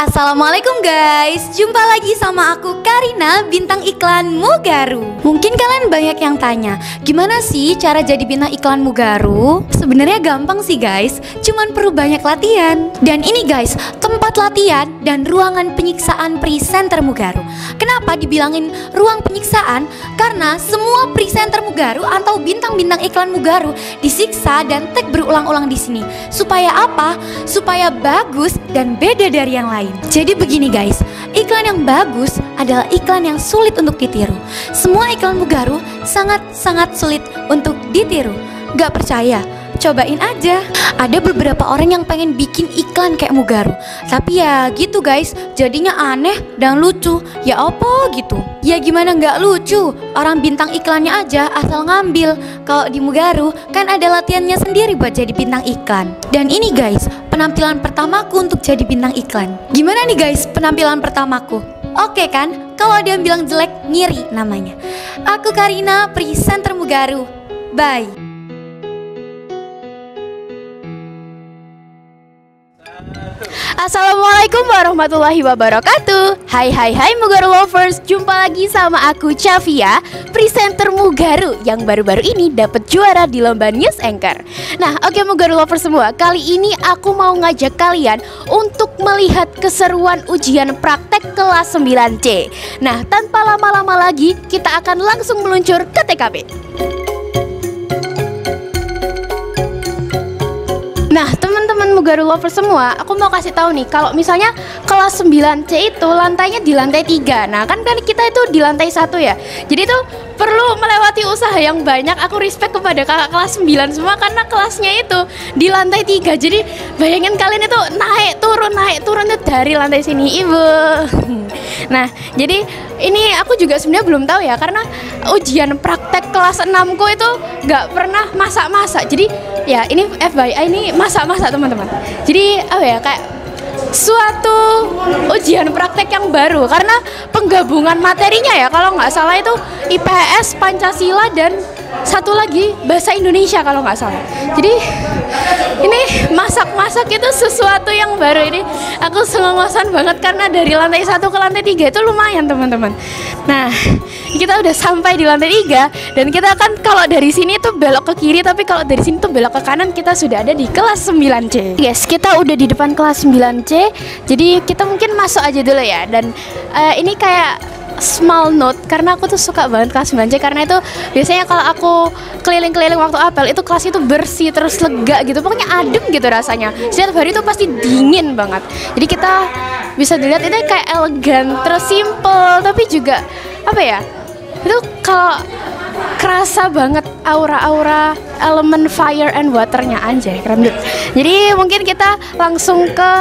Assalamualaikum guys, jumpa lagi sama aku Karina, bintang iklan Mugaru. Mungkin kalian banyak yang tanya, gimana sih cara jadi bintang iklan Mugaru? Sebenarnya gampang sih guys, cuman perlu banyak latihan. Dan ini guys, tempat latihan dan ruangan penyiksaan presenter Mugaru. Kenapa dibilangin ruang penyiksaan? Karena semua presenter Mugaru atau bintang-bintang iklan Mugaru disiksa dan tag berulang-ulang di sini. Supaya apa? Supaya bagus dan beda dari yang lain. Jadi begini guys, iklan yang bagus adalah iklan yang sulit untuk ditiru. Semua iklan Mugaru sangat-sangat sulit untuk ditiru. Gak percaya? Cobain aja. Ada beberapa orang yang pengen bikin iklan kayak Mugaru, tapi ya gitu guys, jadinya aneh dan lucu. Ya apa gitu? Ya gimana nggak lucu? Orang bintang iklannya aja asal ngambil. Kalau di Mugaru kan ada latihannya sendiri buat jadi bintang iklan. Dan ini guys, penampilan pertamaku untuk jadi bintang iklan. Gimana nih guys penampilan pertamaku? Oke kan? Kalau ada yang bilang jelek, ngiri namanya. Aku Karina, presenter Mugaru. Bye. Assalamualaikum warahmatullahi wabarakatuh. Hai Mugaru lovers, jumpa lagi sama aku Chavia, presenter Mugaru yang baru-baru ini dapat juara di lomba News Anchor. Nah, oke Mugaru lovers semua, kali ini aku mau ngajak kalian untuk melihat keseruan ujian praktek kelas 9C. Nah, tanpa lama-lama lagi, kita akan langsung meluncur ke TKP. Nah, teman-teman Mugaru lover semua, aku mau kasih tahu nih, kalau misalnya kelas 9C itu lantainya di lantai 3. Nah, kan kita itu di lantai 1 ya. Jadi itu perlu melewati usaha yang banyak. Aku respect kepada kakak kelas 9 semua karena kelasnya itu di lantai 3. Jadi bayangin kalian itu naik turun itu dari lantai sini, Ibu. Nah, jadi ini aku juga sebenarnya belum tahu ya, karena ujian praktek kelas 6ku itu gak pernah masak-masak. Jadi ya ini FYI, ini masak-masak teman-teman. Jadi apa ya, kayak suatu ujian praktek yang baru karena penggabungan materinya ya, kalau nggak salah itu IPS, Pancasila, dan satu lagi bahasa Indonesia kalau nggak salah. Jadi ini masak-masak itu sesuatu yang baru. Ini aku sengosan banget karena dari lantai 1 ke lantai 3 itu lumayan teman-teman. Nah, kita udah sampai di lantai 3 dan kita akan, kalau dari sini tuh belok ke kiri, tapi kalau dari sini tuh belok ke kanan. Kita sudah ada di kelas 9C. Yes, kita udah di depan kelas 9C. Jadi kita mungkin masuk aja dulu ya. Dan ini kayak small note, karena aku tuh suka banget kelas 9C, karena itu biasanya kalau aku keliling-keliling waktu apel itu kelas itu bersih terus lega gitu, pokoknya adem gitu rasanya. Setiap hari itu pasti dingin banget. Jadi kita bisa dilihat ini kayak elegan terus simple, tapi juga apa ya, itu kalau kerasa banget aura-aura elemen fire and waternya, anjay keren banget. Jadi mungkin kita langsung ke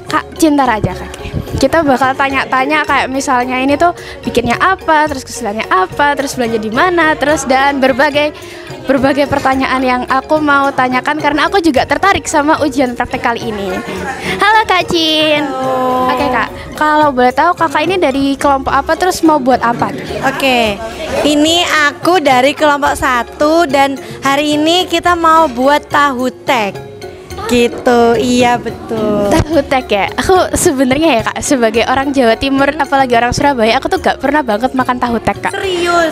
Kak Cinta aja Kak. Kita bakal tanya-tanya kayak misalnya ini tuh bikinnya apa, terus kesulitannya apa, terus belanja di mana, terus dan berbagai pertanyaan yang aku mau tanyakan karena aku juga tertarik sama ujian praktek kali ini. Halo Kak Cin. Halo. Oke Kak, kalau boleh tahu kakak ini dari kelompok apa, terus mau buat apa? Oke, ini aku dari kelompok 1 dan hari ini kita mau buat tahu tek. Gitu, iya betul. Tahu tek ya. Aku sebenarnya ya Kak, sebagai orang Jawa Timur, apalagi orang Surabaya, aku tuh gak pernah banget makan tahu tek Kak.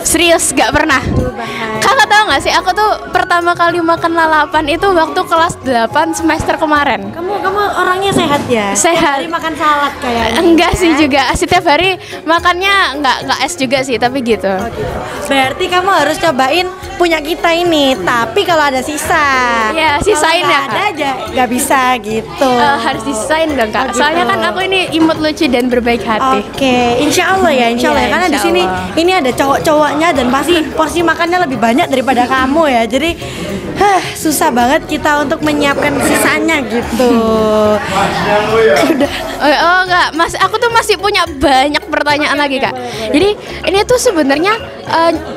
Serius gak pernah. Kakak tahu gak sih, aku tuh pertama kali makan lalapan itu waktu kelas 8 semester kemarin. Kamu orangnya sehat ya? Sehat. Hari makan salad kayaknya. Enggak sih juga, setiap hari makannya enggak es juga sih, tapi gitu. Oh gitu. Berarti kamu harus cobain punya kita ini, tapi kalau ada sisa. Ya, sisain ya. Ada aja, nggak bisa gitu. Harus disisain dong Kak. Oh, gitu. Soalnya kan aku ini imut, lucu, dan berbaik hati. Oke, insya Allah ya, insya Allah ya. Karena di sini ini ada cowok-cowoknya dan pasti porsi makannya lebih banyak daripada kamu ya. Jadi susah banget kita untuk menyiapkan sisanya gitu. Udah. Oh enggak, Mas, aku tuh masih punya banyak pertanyaan lagi Kak. Jadi ini tuh sebenarnya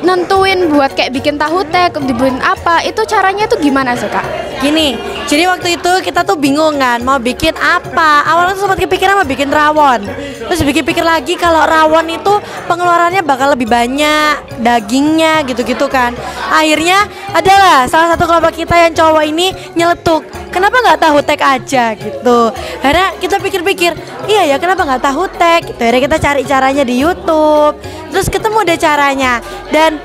nentuin buat kayak bikin tahu tek, dibuat apa, itu caranya tuh gimana sih Kak? Gini, Jadi waktu itu kita tuh bingung kan mau bikin apa. Awalnya tuh sempat kepikiran mau bikin rawon. Terus pikir-pikir lagi kalau rawon itu pengeluarannya bakal lebih banyak, dagingnya gitu-gitu kan. Akhirnya adalah salah satu kelompok kita yang cowok ini nyeletuk, kenapa nggak tahu tek aja gitu. Akhirnya kita pikir-pikir, iya ya kenapa nggak tahu tek gitu. Akhirnya kita cari caranya di YouTube. Terus ketemu deh caranya dan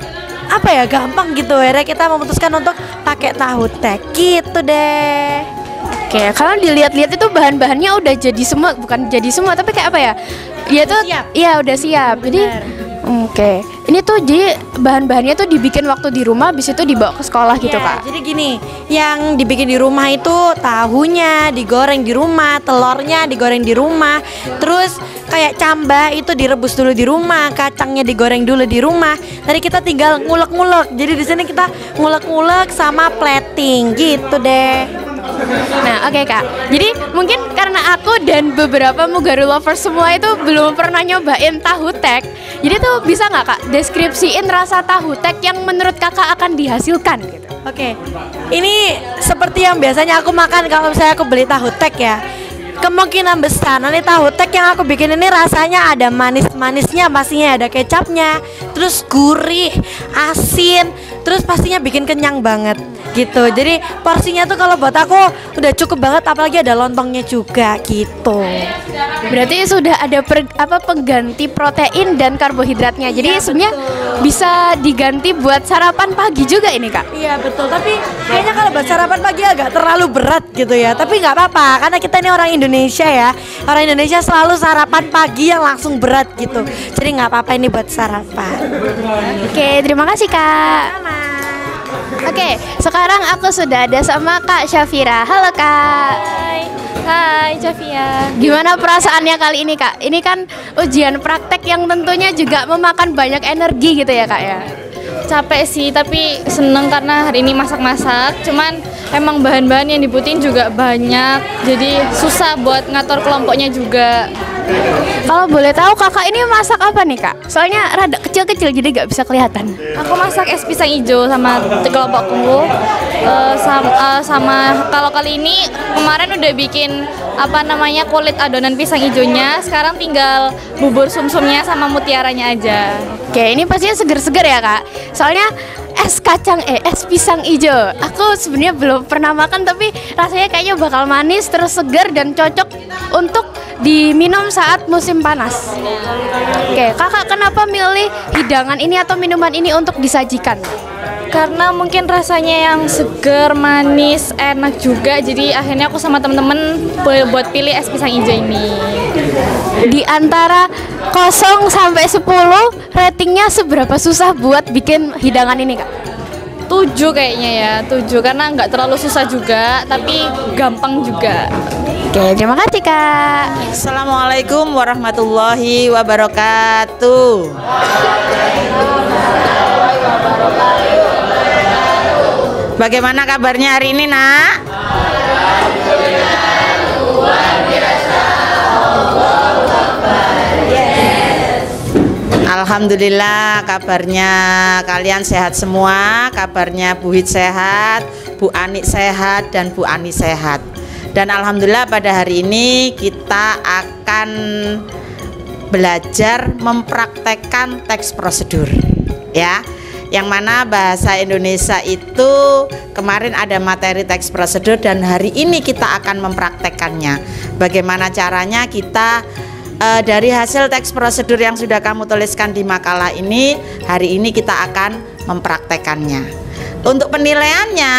apa ya gampang gitu. Akhirnya kita memutuskan untuk pakai tahu tek gitu deh. Oke, kalau dilihat-lihat itu bahan-bahannya udah jadi semua, bukan jadi semua tapi kayak apa ya? Ya tuh, iya udah siap. Jadi, oke, ini tuh jadi bahan-bahannya tuh dibikin waktu di rumah, habis itu dibawa ke sekolah gitu Kak. Jadi gini, yang dibikin di rumah itu tahunya digoreng di rumah, telurnya digoreng di rumah, terus kayak cambah itu direbus dulu di rumah, kacangnya digoreng dulu di rumah. Tadi kita tinggal ngulek-ngulek. Jadi di sini kita ngulek-ngulek sama plating gitu deh. Nah, oke Kak. Jadi mungkin karena aku dan beberapa Mugaru lovers semua itu belum pernah nyobain tahu tek. Jadi tuh bisa nggak Kak deskripsiin rasa tahu tek yang menurut Kakak akan dihasilkan gitu? Oke, ini seperti yang biasanya aku makan kalau misalnya aku beli tahu tek ya. Kemungkinan besar nanti tahu tek yang aku bikin ini rasanya ada manis-manisnya, pastinya ada kecapnya, terus gurih, asin, terus pastinya bikin kenyang banget gitu. Jadi porsinya tuh kalau buat aku udah cukup banget, apalagi ada lontongnya juga gitu. Berarti sudah ada pengganti protein dan karbohidratnya. Jadi sebenarnya bisa diganti buat sarapan pagi juga ini Kak. Iya betul, tapi kayaknya kalau buat sarapan pagi agak terlalu berat gitu ya. Tapi nggak apa-apa, karena kita ini orang Indonesia ya. Orang Indonesia selalu sarapan pagi yang langsung berat gitu. Jadi nggak apa-apa ini buat sarapan. Oke, terima kasih Kak. Oke, sekarang aku sudah ada sama Kak Syafira. Halo Kak. Hai Syafia. Gimana perasaannya kali ini Kak? Ini kan ujian praktek yang tentunya juga memakan banyak energi gitu ya Kak ya? Capek sih, tapi seneng karena hari ini masak-masak. Cuman emang bahan-bahan yang dibutuhin juga banyak, jadi susah buat ngatur kelompoknya juga. Kalau boleh tahu kakak ini masak apa nih Kak? Soalnya rada kecil-kecil jadi nggak bisa kelihatan. Aku masak es pisang hijau sama kelompokku. Sama kalau kali ini kemarin udah bikin kulit adonan pisang hijaunya. Sekarang tinggal bubur sumsumnya sama mutiaranya aja. Oke, ini pastinya seger-seger ya Kak. Soalnya es pisang hijau. Aku sebenarnya belum pernah makan tapi rasanya kayaknya bakal manis terus seger dan cocok untuk diminum saat musim panas. Oke, kakak kenapa milih hidangan ini atau minuman ini untuk disajikan? Karena mungkin rasanya yang seger, manis, enak juga. Jadi akhirnya aku sama temen-temen buat pilih es pisang hijau ini. Di antara 0 sampai 10, ratingnya seberapa susah buat bikin hidangan ini Kak? 7 kayaknya ya, 7 karena nggak terlalu susah juga, tapi gampang juga. Oke, terima kasih Kak. Assalamualaikum warahmatullahi wabarakatuh. Bagaimana kabarnya hari ini nak? Alhamdulillah kabarnya kalian sehat semua. Kabarnya Bu Hid sehat, Bu Ani sehat, dan Bu Ani sehat. Dan alhamdulillah pada hari ini kita akan belajar mempraktekkan teks prosedur ya. Yang mana bahasa Indonesia itu kemarin ada materi teks prosedur dan hari ini kita akan mempraktekkannya. Bagaimana caranya kita dari hasil teks prosedur yang sudah kamu tuliskan di makalah ini, hari ini kita akan mempraktekkannya. Untuk penilaiannya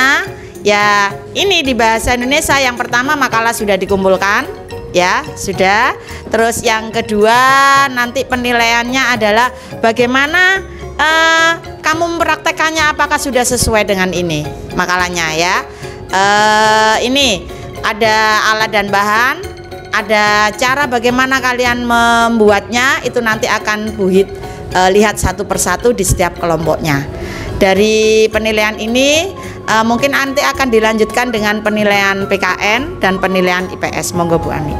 ya ini di bahasa Indonesia yang pertama makalah sudah dikumpulkan ya, sudah. Terus yang kedua nanti penilaiannya adalah bagaimana kamu mempraktekannya, apakah sudah sesuai dengan ini makalahnya ya. Ini ada alat dan bahan, ada cara bagaimana kalian membuatnya, itu nanti akan Bu Hid lihat satu persatu di setiap kelompoknya. Dari penilaian ini mungkin nanti akan dilanjutkan dengan penilaian PKN dan penilaian IPS. Monggo Bu Ani.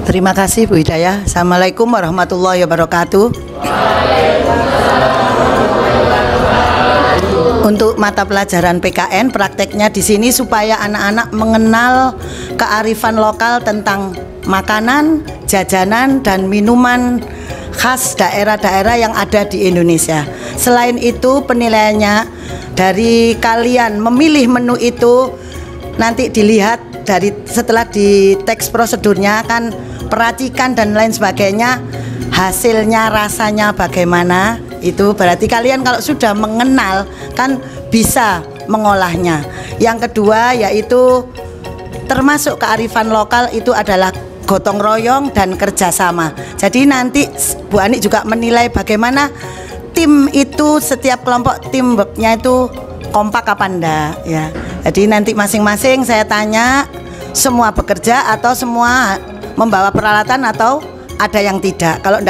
Terima kasih Bu Hidayah. Assalamualaikum warahmatullahi wabarakatuh. Untuk mata pelajaran PKN, prakteknya di sini supaya anak-anak mengenal kearifan lokal tentang makanan, jajanan, dan minuman khas daerah-daerah yang ada di Indonesia. Selain itu, penilaiannya dari kalian memilih menu itu nanti dilihat dari setelah di teks prosedurnya kan peracikan dan lain sebagainya, hasilnya rasanya bagaimana. Itu berarti kalian kalau sudah mengenal kan bisa mengolahnya. Yang kedua yaitu termasuk kearifan lokal itu adalah gotong royong dan kerjasama. Jadi nanti Bu Ani juga menilai bagaimana tim itu, setiap kelompok teamworknya itu kompak apa enggak ya. Jadi nanti masing-masing saya tanya semua bekerja atau semua membawa peralatan atau ada yang tidak. Kalau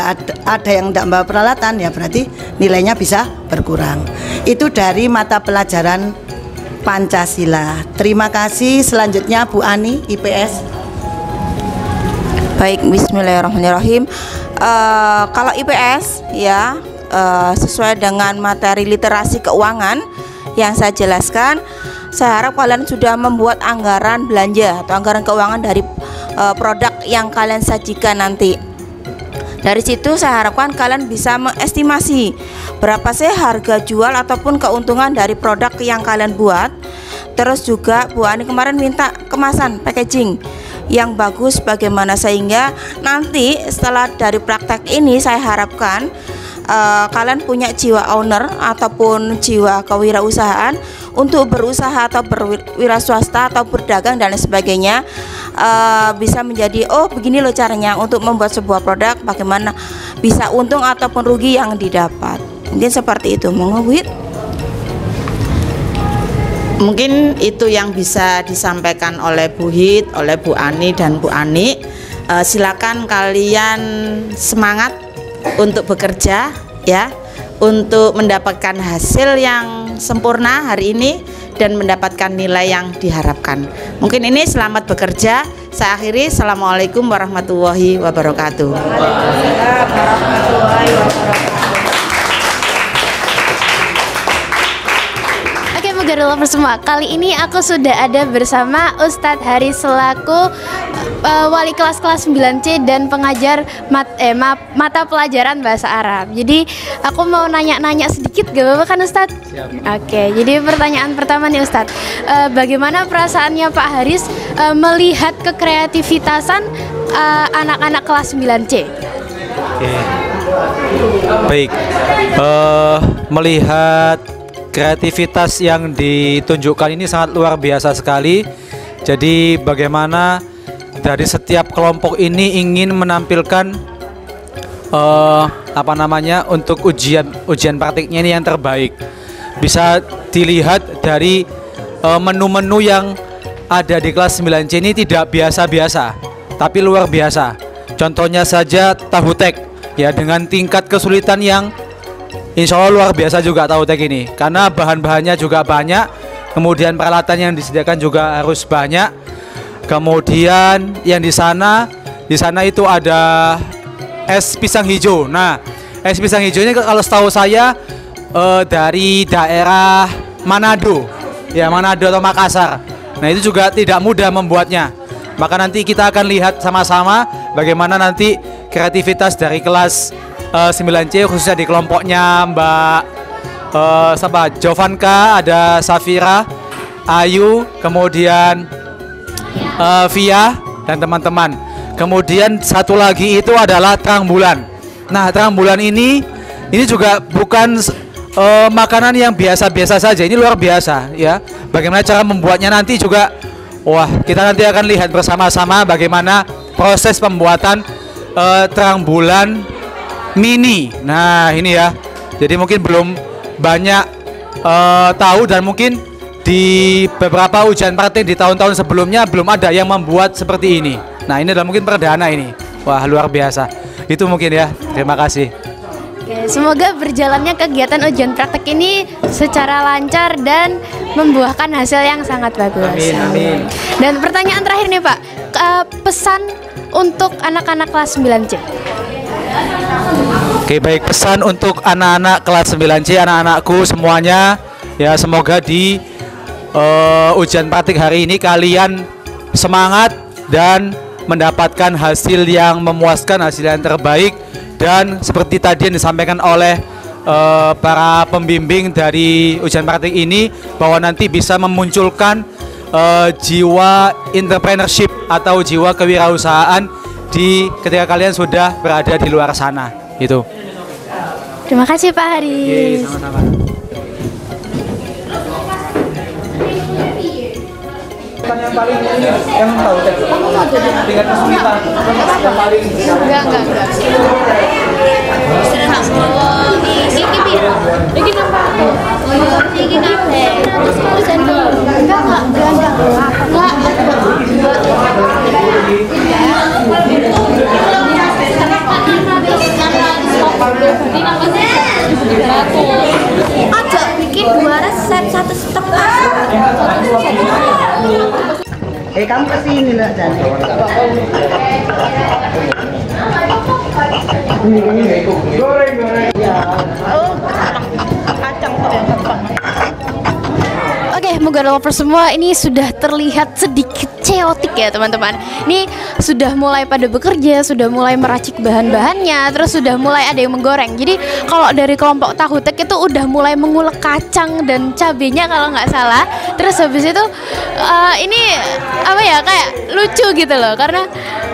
ada yang tidak membawa peralatan ya berarti nilainya bisa berkurang. Itu dari mata pelajaran Pancasila. Terima kasih. Selanjutnya Bu Ani, IPS. Baik, bismillahirrahmanirrahim. Kalau IPS ya sesuai dengan materi literasi keuangan yang saya jelaskan, saya harap kalian sudah membuat anggaran belanja atau anggaran keuangan dari produk yang kalian sajikan nanti. Dari situ saya harapkan kalian bisa mengestimasi berapa sih harga jual ataupun keuntungan dari produk yang kalian buat. Terus juga Bu Ani kemarin minta kemasan packaging yang bagus bagaimana, sehingga nanti setelah dari praktek ini saya harapkan kalian punya jiwa owner ataupun jiwa kewirausahaan untuk berusaha atau berwira swasta atau berdagang dan lain sebagainya, bisa menjadi oh begini loh caranya untuk membuat sebuah produk, bagaimana bisa untung ataupun rugi yang didapat. Mungkin seperti itu. Mungkin itu yang bisa disampaikan oleh Bu Hid, oleh Bu Ani dan Bu Ani. Silakan kalian semangat untuk bekerja ya, untuk mendapatkan hasil yang sempurna hari ini dan mendapatkan nilai yang diharapkan. Mungkin ini selamat bekerja. Saya akhiri. Assalamualaikum warahmatullahi wabarakatuh. Mugaru Lovers semua, kali ini aku sudah ada bersama Ustadz Haris selaku wali kelas 9C dan pengajar mata pelajaran bahasa Arab. Jadi aku mau nanya-nanya sedikit, gak apa-apa kan Ustadz? Siap. Oke, jadi pertanyaan pertama nih Ustadz, bagaimana perasaannya Pak Haris melihat kekreativitasan anak-anak kelas 9C? Oke. Baik, melihat kreativitas yang ditunjukkan ini sangat luar biasa sekali. Jadi bagaimana dari setiap kelompok ini ingin menampilkan untuk ujian praktiknya ini yang terbaik. Bisa dilihat dari menu-menu yang ada di kelas 9C ini tidak biasa-biasa, tapi luar biasa. Contohnya saja tahu tek ya, dengan tingkat kesulitan yang insya Allah luar biasa juga tahu tek ini, karena bahan-bahannya juga banyak, kemudian peralatan yang disediakan juga harus banyak. Kemudian yang di sana itu ada es pisang hijau. Nah, es pisang hijau ini kalau setahu saya dari daerah Manado, ya Manado atau Makassar. Nah itu juga tidak mudah membuatnya. Maka nanti kita akan lihat sama-sama bagaimana nanti kreativitas dari kelas 9C khususnya di kelompoknya Mbak Jovanka, ada Safira, Ayu, kemudian Via dan teman-teman. Kemudian satu lagi itu adalah terang bulan. Nah, terang bulan ini juga bukan makanan yang biasa-biasa saja. Ini luar biasa ya. Bagaimana cara membuatnya nanti juga, wah, kita nanti akan lihat bersama-sama bagaimana proses pembuatan terang bulan mini. Nah ini ya, jadi mungkin belum banyak tahu, dan mungkin di beberapa ujian praktik di tahun-tahun sebelumnya belum ada yang membuat seperti ini. Nah ini adalah mungkin perdana ini. Wah luar biasa. Itu mungkin ya. Terima kasih. Semoga berjalannya kegiatan ujian praktek ini secara lancar dan membuahkan hasil yang sangat bagus. Amin, amin. Dan pertanyaan terakhir nih Pak, pesan untuk anak-anak kelas 9C. Oke, baik, pesan untuk anak-anak kelas 9C, anak-anakku semuanya, Ya semoga di ujian praktik hari ini kalian semangat dan mendapatkan hasil yang memuaskan, hasil yang terbaik. Dan seperti tadi yang disampaikan oleh para pembimbing dari ujian praktik ini, bahwa nanti bisa memunculkan jiwa entrepreneurship atau jiwa kewirausahaan ketika kalian sudah berada di luar sana. Gitu. Terima kasih Pak Haris. Sama-sama. Yang paling ini yang tahu tingkat kesulitan yang paling Enggak. Aja bikin 2 resep 1 stok. Kamu kesini lah jadi. Oke, Mugaru Lovers semua, ini sudah terlihat sedikit chaotic ya teman-teman. Ini sudah mulai pada bekerja, sudah mulai meracik bahan-bahannya, terus sudah mulai ada yang menggoreng. Jadi kalau dari kelompok tahu tek itu udah mulai mengulek kacang dan cabenya kalau nggak salah. Terus habis itu ini apa ya, kayak lucu gitu loh, karena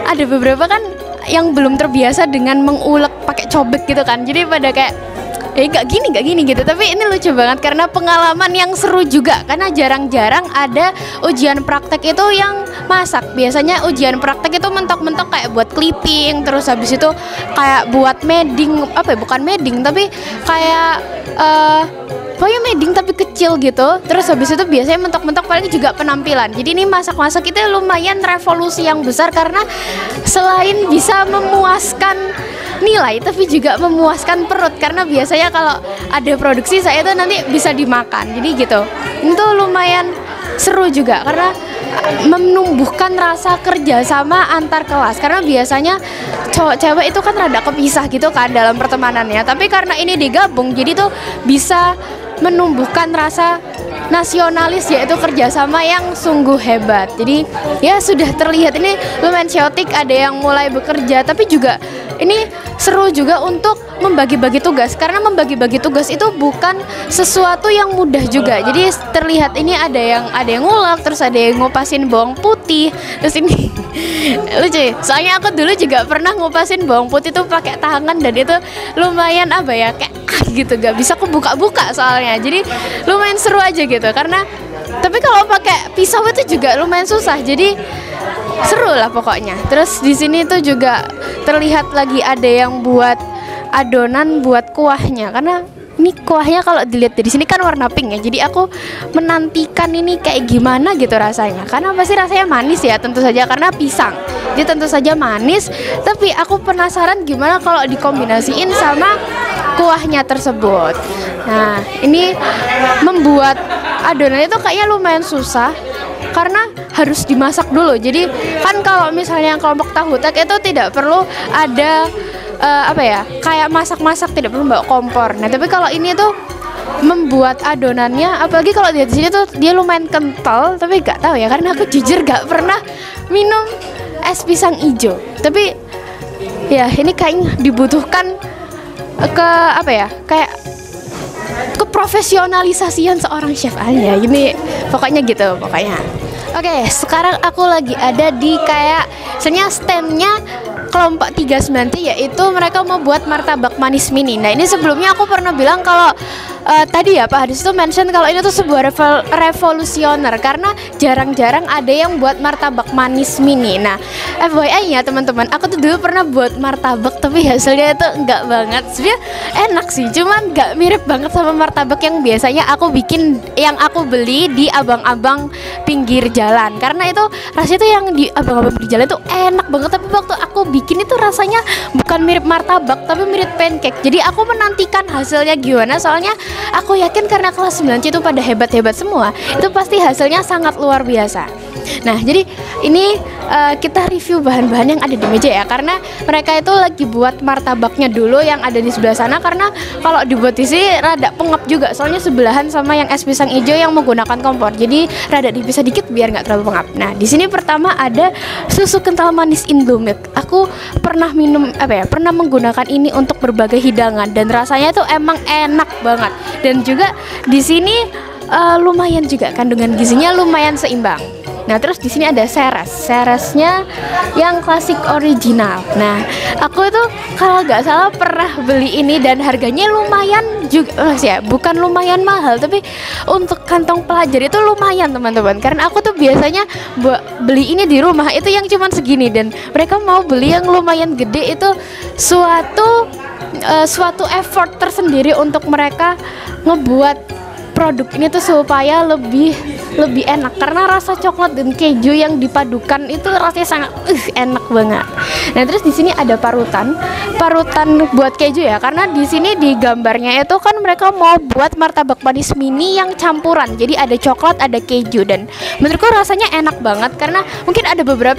ada beberapa kan yang belum terbiasa dengan mengulek pakai cobek gitu kan. Jadi pada kayak gak gini gitu. Tapi ini lucu banget karena pengalaman yang seru juga, karena jarang-jarang ada ujian praktek itu yang masak. Biasanya ujian praktek itu mentok-mentok kayak buat clipping, terus habis itu kayak buat medding, bukan medding tapi kayak pokoknya medding tapi kecil gitu. Terus habis itu biasanya mentok-mentok paling juga penampilan. Jadi ini masak-masak itu lumayan revolusi yang besar, karena selain bisa memuaskan nilai tapi juga memuaskan perut, karena biasanya kalau ada produksi saya itu nanti bisa dimakan. Jadi gitu, itu lumayan seru juga karena menumbuhkan rasa kerjasama antar kelas, karena biasanya cowok cewek itu kan rada kepisah gitu kan dalam pertemanannya, tapi karena ini digabung jadi tuh bisa menumbuhkan rasa nasionalis, yaitu kerjasama yang sungguh hebat. Jadi ya sudah terlihat ini lumayan chaotic, ada yang mulai bekerja, tapi juga ini seru juga untuk membagi-bagi tugas, karena membagi-bagi tugas itu bukan sesuatu yang mudah juga. Jadi terlihat ini ada yang ngulek, terus ada yang ngupasin bawang putih, terus ini lucu. Soalnya aku dulu juga pernah ngupasin bawang putih tuh pakai tangan, dan itu lumayan kayak gitu, gak bisa aku buka-buka soalnya. Jadi lumayan seru aja gitu, karena tapi kalau pakai pisau itu juga lumayan susah. Jadi seru lah pokoknya. Terus di sini tuh juga terlihat lagi ada yang buat adonan buat kuahnya, karena ini kuahnya kalau dilihat dari sini kan warna pink ya. Jadi aku menantikan ini kayak gimana gitu rasanya, karena pasti rasanya manis ya tentu saja, karena pisang. Jadi tentu saja manis, tapi aku penasaran gimana kalau dikombinasiin sama kuahnya tersebut. Nah, ini membuat adonan itu kayaknya lumayan susah, karena harus dimasak dulu. Jadi kan kalau misalnya kelompok tahu tek itu tidak perlu ada kayak masak-masak, tidak perlu bawa kompor. Nah, tapi kalau ini tuh membuat adonannya, apalagi kalau di sini tuh dia lumayan kental, tapi gak tahu ya, karena aku jujur gak pernah minum es pisang hijau. Tapi ya ini kayaknya dibutuhkan kayak keprofesionalisasian seorang chef aja. Ini pokoknya gitu pokoknya. Oke, sekarang aku lagi ada di kayak misalnya standnya kelompok 39, yaitu mereka mau buat martabak manis mini. Nah, ini sebelumnya aku pernah bilang kalau tadi ya Pak Hadis itu mention kalau ini tuh sebuah revolusioner, karena jarang-jarang ada yang buat martabak manis mini. Nah, FYI ya teman-teman, aku tuh dulu pernah buat martabak, tapi hasilnya itu enggak banget. Sebenarnya enak sih, cuman enggak mirip banget sama martabak yang biasanya aku bikin, yang aku beli di abang-abang pinggir jalan. Karena itu rasanya tuh yang di abang-abang pinggir jalan tuh enak banget, tapi waktu aku bikin itu rasanya bukan mirip martabak tapi mirip pancake. Jadi aku menantikan hasilnya gimana, soalnya aku yakin karena kelas 9 itu pada hebat-hebat semua, itu pasti hasilnya sangat luar biasa. Nah, jadi ini kita review bahan-bahan yang ada di meja ya, karena mereka itu lagi buat martabaknya dulu yang ada di sebelah sana, karena kalau dibuat di sini rada pengap juga, soalnya sebelahan sama yang es pisang hijau yang menggunakan kompor, jadi rada dipisah dikit biar nggak terlalu pengap. Nah, di sini pertama ada susu kental manis Indomilk. Aku pernah minum pernah menggunakan ini untuk berbagai hidangan dan rasanya itu emang enak banget. Dan juga di sini lumayan juga kandungan gizinya lumayan seimbang. Nah, terus di sini ada seresnya yang klasik original. Nah, aku itu kalau nggak salah pernah beli ini dan harganya lumayan juga, ya bukan lumayan mahal, tapi untuk kantong pelajar itu lumayan teman-teman. Karena aku tuh biasanya beli ini di rumah itu yang cuman segini, dan mereka mau beli yang lumayan gede itu suatu effort tersendiri untuk mereka ngebuat produk ini tuh supaya lebih enak, karena rasa coklat dan keju yang dipadukan itu rasanya sangat enak banget. Nah, terus di sini ada parutan buat keju ya, karena di sini di gambarnya itu kan mereka mau buat martabak manis mini yang campuran, jadi ada coklat ada keju, dan menurutku rasanya enak banget. Karena mungkin ada beberapa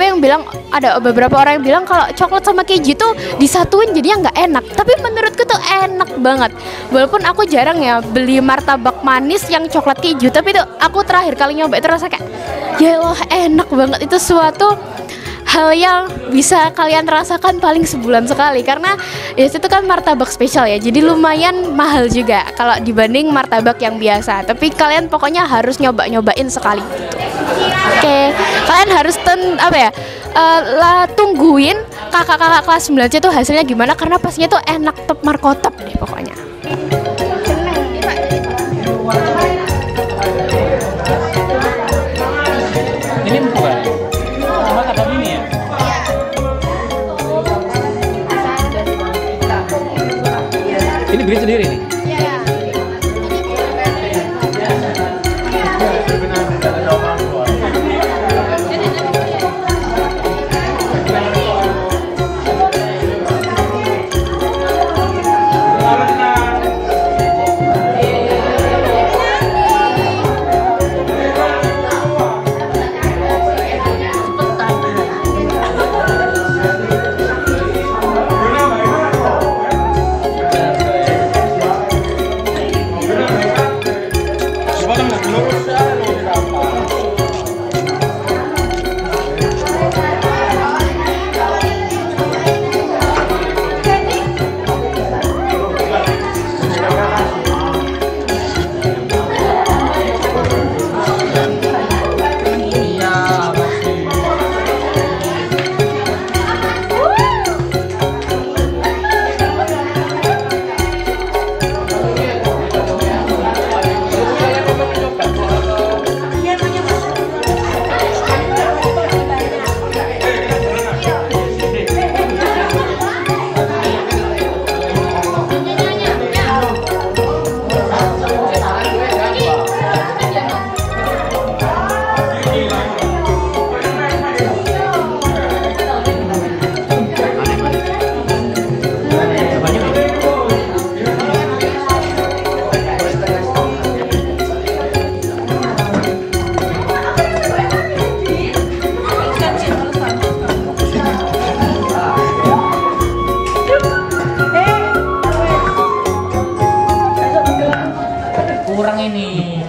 orang yang bilang kalau coklat sama keju tuh disatuin jadinya nggak enak, tapi menurutku tuh enak banget. Walaupun aku jarang ya beli martabak manis yang coklat keju, tapi itu aku terakhir kali nyoba itu rasa kayak ya Allah enak banget. Itu suatu hal yang bisa kalian rasakan paling sebulan sekali, karena ya itu kan martabak spesial ya, jadi lumayan mahal juga kalau dibanding martabak yang biasa. Tapi kalian pokoknya harus nyobain sekali gitu. Oke, kalian harus tungguin kakak-kakak kelas 9C itu hasilnya gimana, karena pastinya tuh enak top markotop deh pokoknya. Ini bukan sama ada ini ya? Ini bikin sendiri nih? Kurang ini.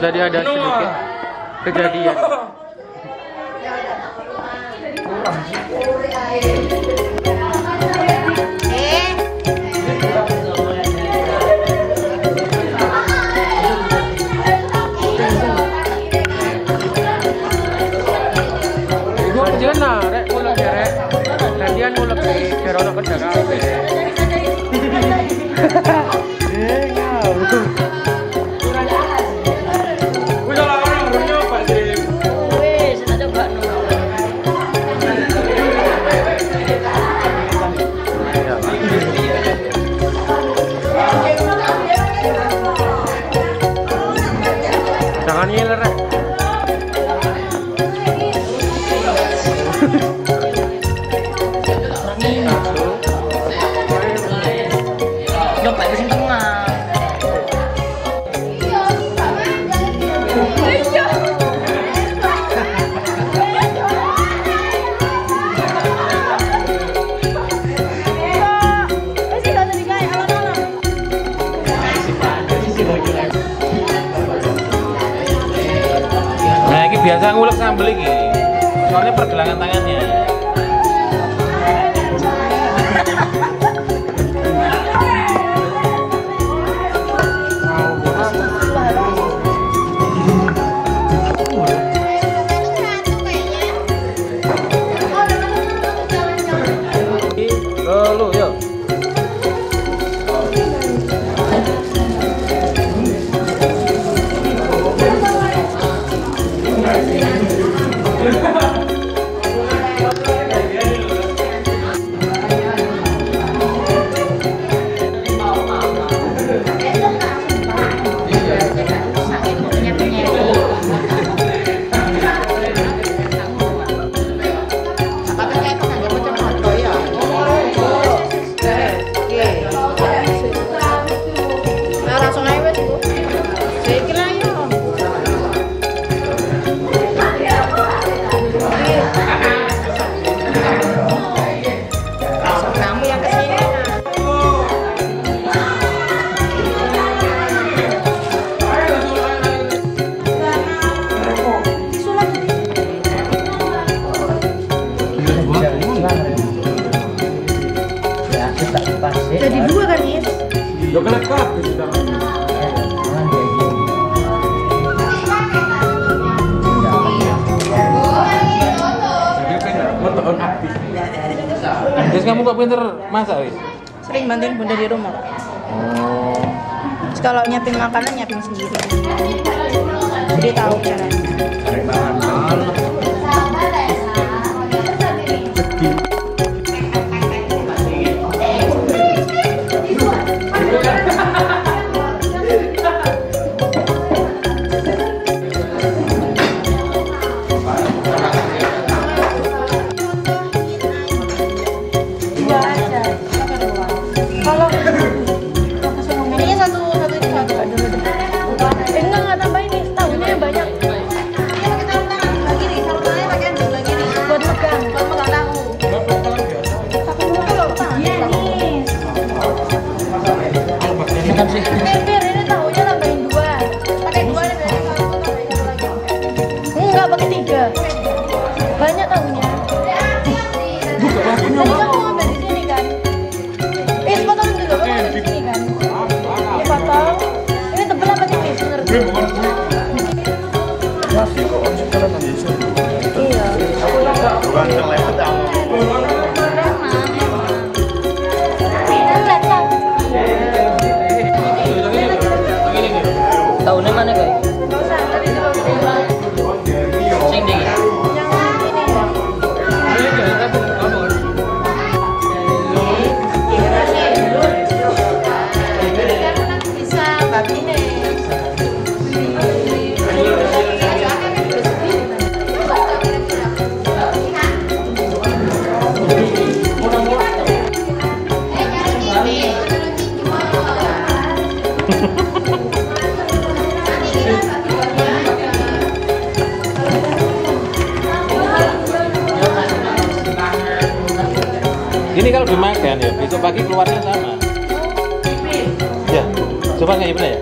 tadi ada sedikit kejadian. Jangan rek ngulek rek. Gantian ngulek biar ono kerja kabeh. Jangan ngiler rek. Biasa ngulek sambel iki. Soalnya pergelangan tangannya. Lalu yuk. Jadi dua kan, Is? Yo kelek kabeh sudah. Terus kamu kok pinter masak, Wis? Sering bantuin bunda di rumah, Pak. Oh. Terus kalau nyiapin makanan nyiapin sendiri. Jadi tahu caranya. Kalau ini satu enggak tambahin nih, tahunya yang banyak. Buat megang tahu. Biar ini tahunya tambahin dua. Pakai dua nih dari satu tambahin dua lagi. Enggak pakai tiga. Banyak tahunya. Tadi kamu ngambil di sini kan? Potong dulu, kamu ngambil di sini kan? Dipotong. Ini tebel apa tipis menurut? Iya. Tahunnya mana guys? Sing dingin. Ini kalau dimakan ya, besok pagi keluarnya sama. Ya, coba kayak gimana ya?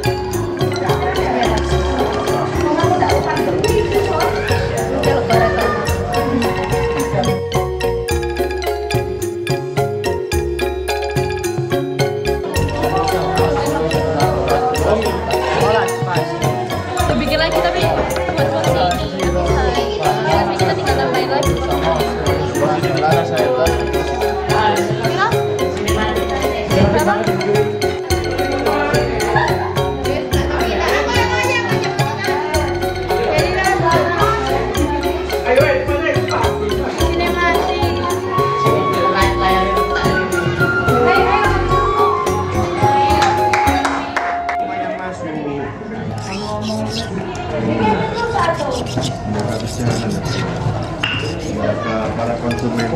Para konsumen.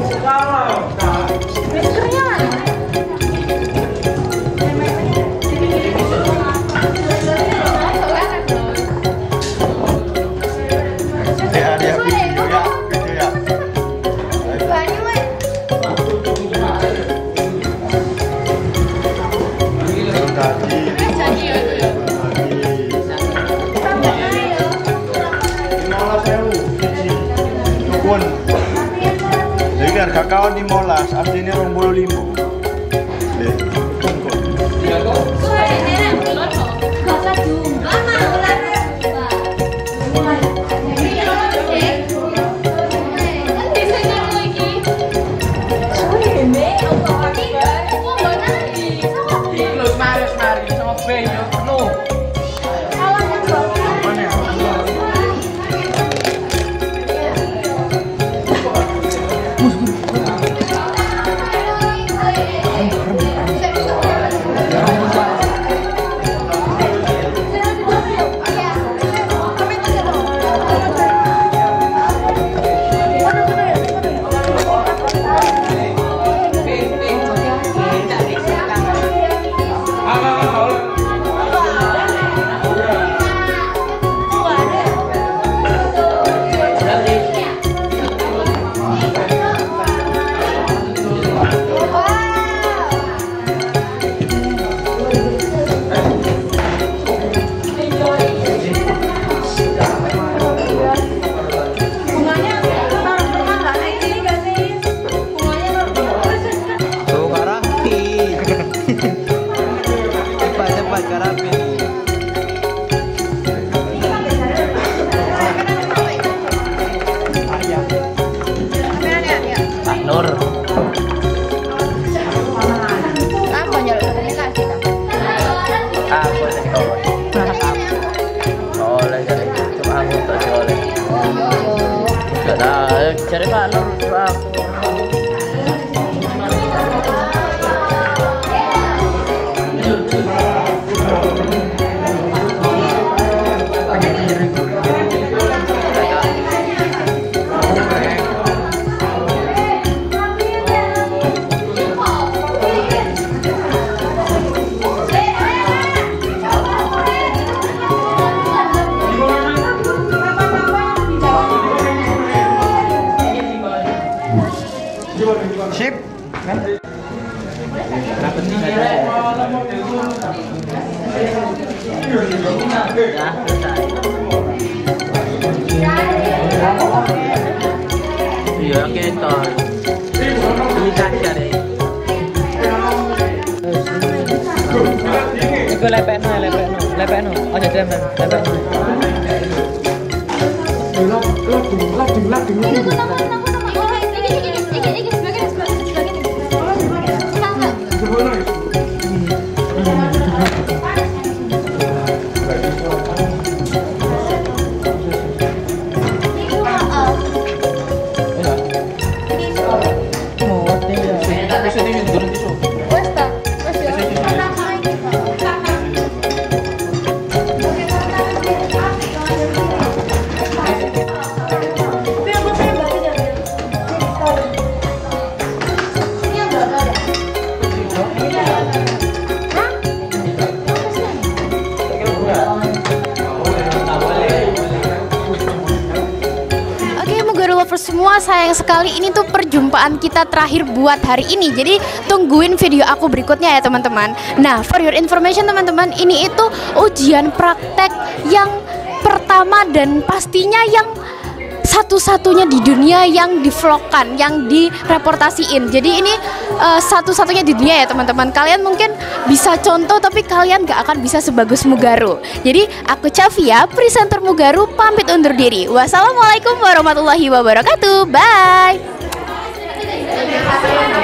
Harga kawan di molas, aslinya 25. Cari Pak Nur aku. Sip. Iya kita. Ini saja deh. Iku lepekno. Aja temen, lepekno. Semua sayang sekali ini tuh perjumpaan kita terakhir buat hari ini. Jadi tungguin video aku berikutnya ya teman-teman. Nah, for your information teman-teman, ini itu ujian praktek yang pertama dan pastinya yang satu-satunya di dunia yang di-vlogkan, yang direportasiin. Jadi ini satu-satunya di dunia ya teman-teman. Kalian mungkin bisa contoh tapi kalian gak akan bisa sebagus Mugaru. Jadi aku Chavia, presenter Mugaru, pamit undur diri. Wassalamualaikum warahmatullahi wabarakatuh. Bye. Iya.